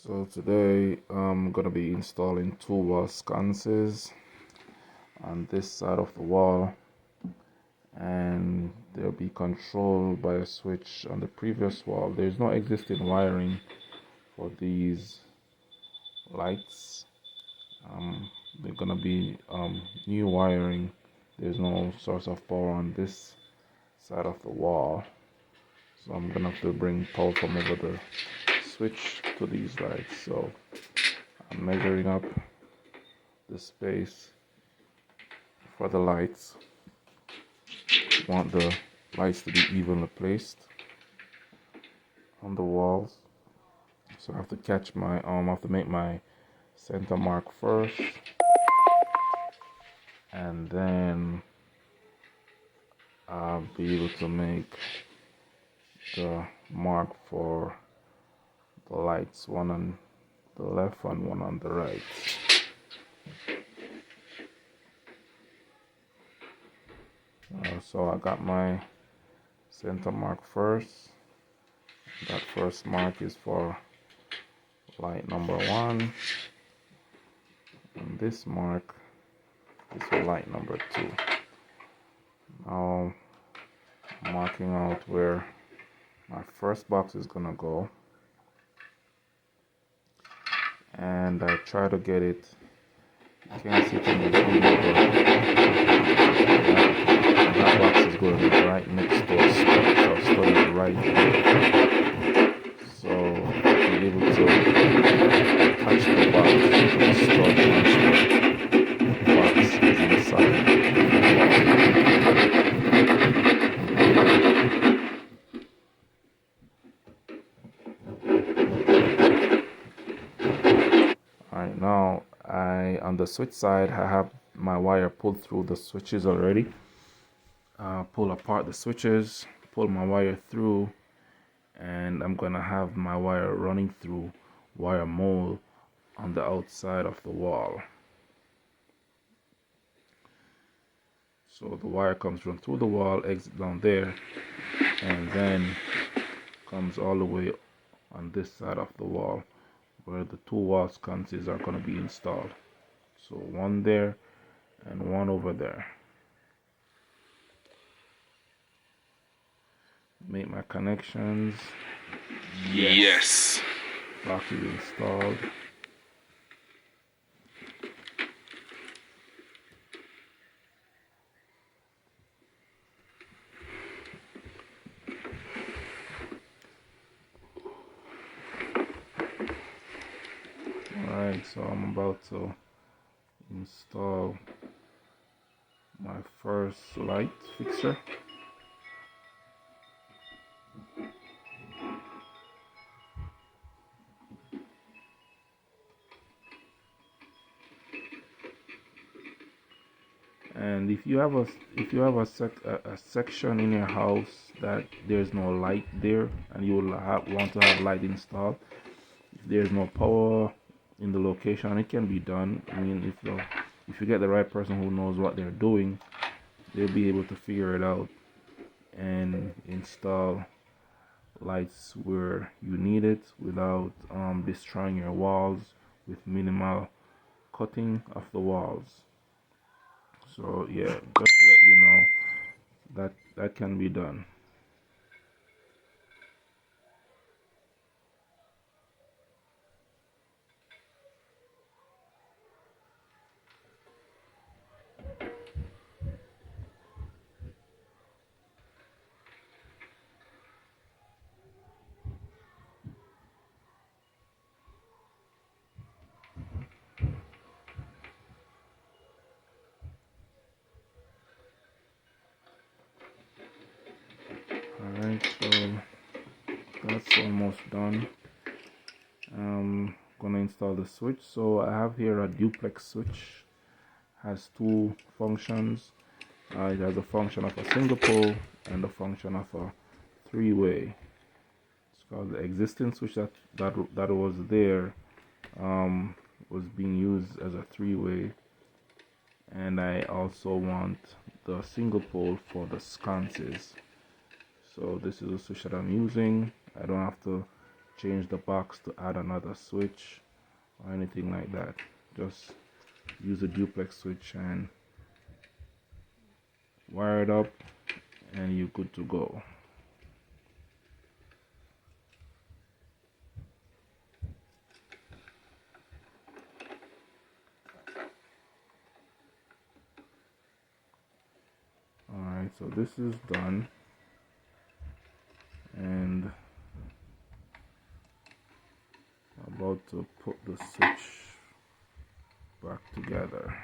So today I'm gonna be installing two wall sconces on this side of the wall, and they'll be controlled by a switch on the previous wall. There's no existing wiring for these lights. They're gonna be new wiring. There's no source of power on this side of the wall, so I'm gonna have to bring power from over the switch to these lights. So I'm measuring up the space for the lights. Want the lights to be evenly placed on the walls, so I have to catch my I have to make my center mark first, and then I'll be able to make the mark for the lights, one on the left and one on the right. So I got my center mark first. That first mark is for light number 1, and this mark is for light number 2. Now I'm marking out where my first box is gonna go, and I try to get it. You can't see it in the video, but that box is going to be right next to us, so I'll study it right here. So I'll be able to touch the box to start once the box is inside. Alright, now on the switch side, I have my wire pulled through the switches already. Pull apart the switches, pull my wire through, and I'm gonna have my wire running through wire mold on the outside of the wall. So the wire comes from through the wall, exit down there, and then comes all the way on this side of the wall where the two wall sconces are going to be installed. So one there and one over there. Make my connections. Yes. Block is installed. Alright, so I'm about to install my first light fixture. And if you have a section in your house that there's no light there, and you will want to have light installed, if there's no power in the location, it can be done. I mean, if you get the right person who knows what they're doing, they'll be able to figure it out and install lights where you need it without destroying your walls, with minimal cutting of the walls. So yeah, just to let you know that can be done. Alright, so that's almost done. I'm gonna install the switch. So I have here a duplex switch. Has two functions. It has a function of a single pole and a function of a three-way. It's called the existing switch that was there, was being used as a three-way, and I also want the single pole for the sconces. So this is the switch that I'm using. I don't have to change the box to add another switch or anything like that. Just use a duplex switch and wire it up, and you're good to go. Alright, so this is done, and I'm about to put the switch back together.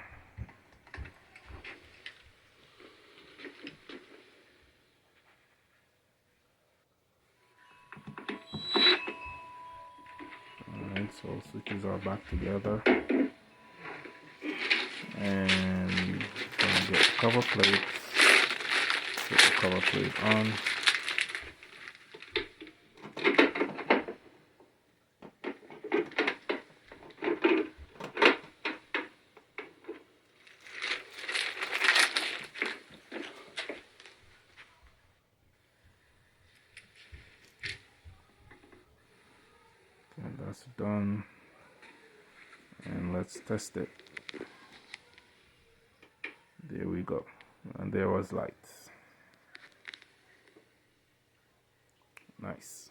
Alright, so switches are back together, and gonna get the cover plate, put the cover plate on. Okay, that's done, and let's test it. There we go, and there was lights. Nice.